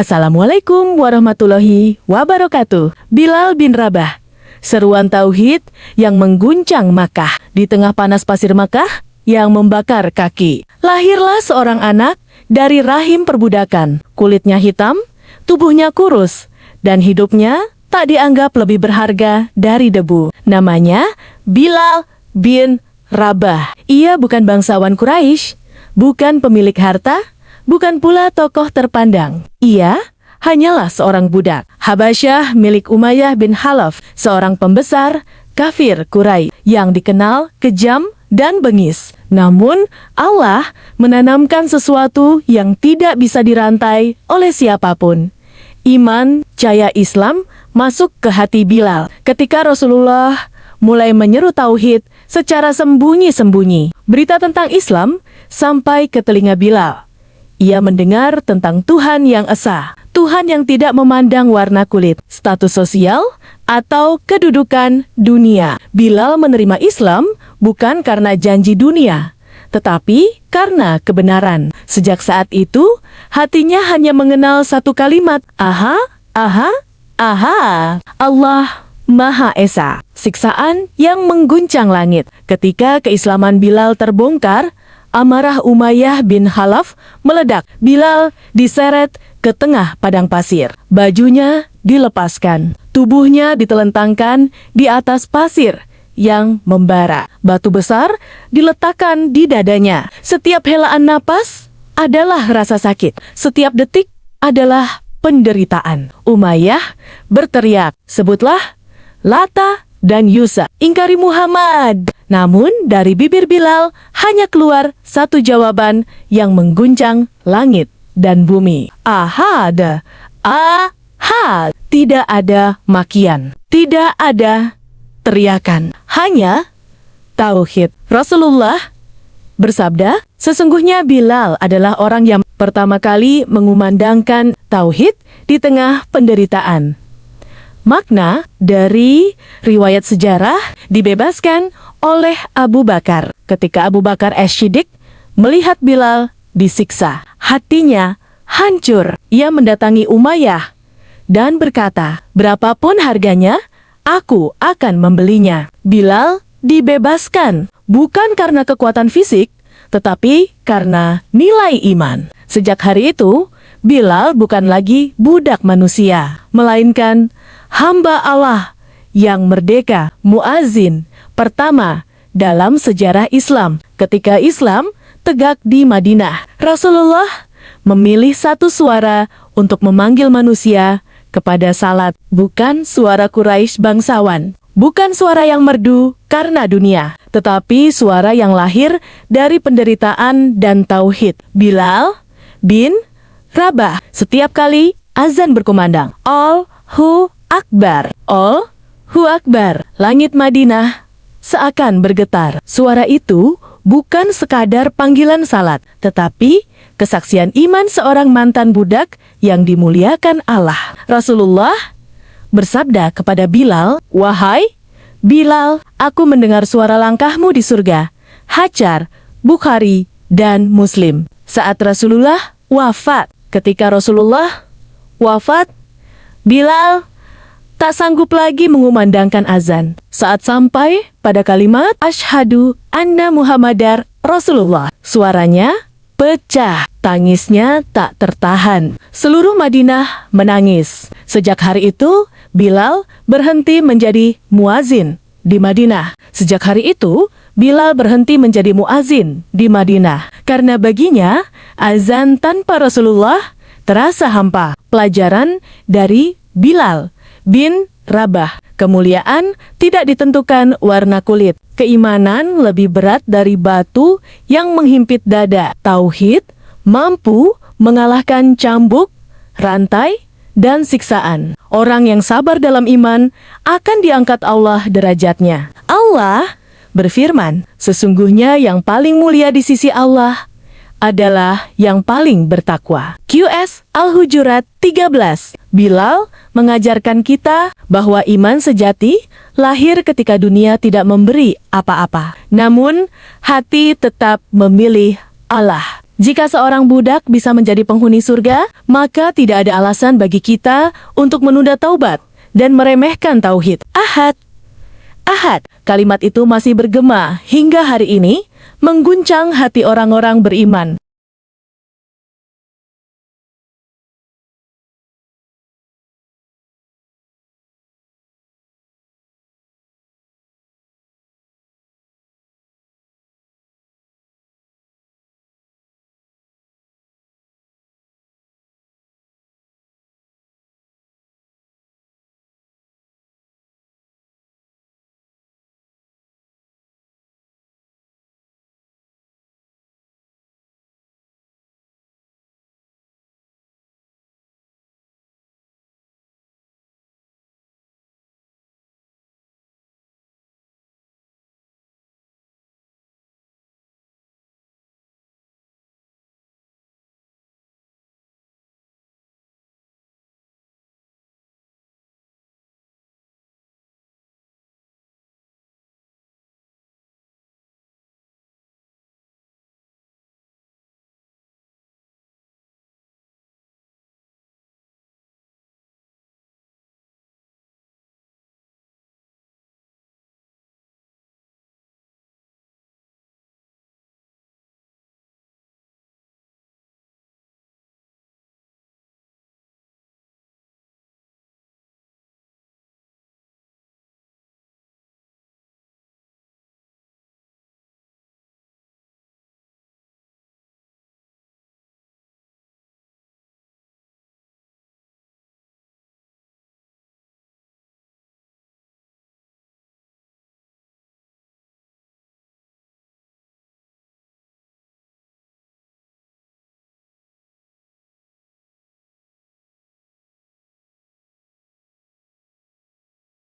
Assalamualaikum warahmatullahi wabarakatuh. Bilal bin Rabah. Seruan tauhid yang mengguncang Makkah. Di tengah panas pasir Makkah yang membakar kaki, lahirlah seorang anak dari rahim perbudakan. Kulitnya hitam, tubuhnya kurus, dan hidupnya tak dianggap lebih berharga dari debu. Namanya Bilal bin Rabah. Ia bukan bangsawan Quraisy, bukan pemilik harta, bukan pula tokoh terpandang. Ia hanyalah seorang budak Habasyah milik Umayyah bin Khalaf, seorang pembesar kafir Quraisy yang dikenal kejam dan bengis. Namun, Allah menanamkan sesuatu yang tidak bisa dirantai oleh siapapun. Iman, cahaya Islam masuk ke hati Bilal ketika Rasulullah mulai menyeru tauhid secara sembunyi-sembunyi. Berita tentang Islam sampai ke telinga Bilal. Ia mendengar tentang Tuhan yang esa, Tuhan yang tidak memandang warna kulit, status sosial, atau kedudukan dunia. Bilal menerima Islam bukan karena janji dunia, tetapi karena kebenaran. Sejak saat itu, hatinya hanya mengenal satu kalimat, aha, aha, aha. Allah Maha Esa. Siksaan yang mengguncang langit. Ketika keislaman Bilal terbongkar, amarah Umayyah bin Khalaf meledak. Bilal diseret ke tengah padang pasir. Bajunya dilepaskan. Tubuhnya ditelentangkan di atas pasir yang membara. Batu besar diletakkan di dadanya. Setiap helaan napas adalah rasa sakit. Setiap detik adalah penderitaan. Umayyah berteriak, sebutlah Lata dan Yusa, ingkari Muhammad. Namun dari bibir Bilal hanya keluar satu jawaban yang mengguncang langit dan bumi. Ahad, ahad. Tidak ada makian, tidak ada teriakan, hanya tauhid. Rasulullah bersabda, sesungguhnya Bilal adalah orang yang pertama kali mengumandangkan tauhid di tengah penderitaan. Makna dari riwayat sejarah dibebaskan oleh Abu Bakar. Ketika Abu Bakar As-Siddiq melihat Bilal disiksa, hatinya hancur. Ia mendatangi Umayyah dan berkata, berapapun harganya, aku akan membelinya. Bilal dibebaskan bukan karena kekuatan fisik, tetapi karena nilai iman. Sejak hari itu, Bilal bukan lagi budak manusia, melainkan hamba Allah yang merdeka, muazin pertama dalam sejarah Islam. Ketika Islam tegak di Madinah, Rasulullah memilih satu suara untuk memanggil manusia kepada salat, bukan suara Quraisy bangsawan, bukan suara yang merdu karena dunia, tetapi suara yang lahir dari penderitaan dan tauhid. Bilal bin Rabah. Setiap kali azan berkumandang, Allahu Akbar, Allahu Akbar, langit Madinah seakan bergetar. Suara itu bukan sekadar panggilan salat, tetapi kesaksian iman seorang mantan budak yang dimuliakan Allah. Rasulullah bersabda kepada Bilal, wahai Bilal, aku mendengar suara langkahmu di surga. Hajar, Bukhari, dan Muslim. Saat Rasulullah wafat, ketika Rasulullah wafat, Bilal tak sanggup lagi mengumandangkan azan. Saat sampai pada kalimat Asyhadu anna Muhammadar Rasulullah, suaranya pecah, tangisnya tak tertahan. Seluruh Madinah menangis. Sejak hari itu, Bilal berhenti menjadi muazin di Madinah. Sejak hari itu, Bilal berhenti menjadi muazin di Madinah. Karena baginya, azan tanpa Rasulullah terasa hampa. Pelajaran dari Bilal bin Rabah. Kemuliaan tidak ditentukan warna kulit. Keimanan lebih berat dari batu yang menghimpit dada. Tauhid mampu mengalahkan cambuk, rantai, dan siksaan. Orang yang sabar dalam iman akan diangkat Allah derajatnya. Allah berfirman, sesungguhnya yang paling mulia di sisi Allah adalah yang paling bertakwa. QS Al-Hujurat 13. Bilal mengajarkan kita bahwa iman sejati lahir ketika dunia tidak memberi apa-apa. Namun, hati tetap memilih Allah. Jika seorang budak bisa menjadi penghuni surga, maka tidak ada alasan bagi kita untuk menunda taubat dan meremehkan tauhid. Ahad. Ahad, kalimat itu masih bergema hingga hari ini, mengguncang hati orang-orang beriman.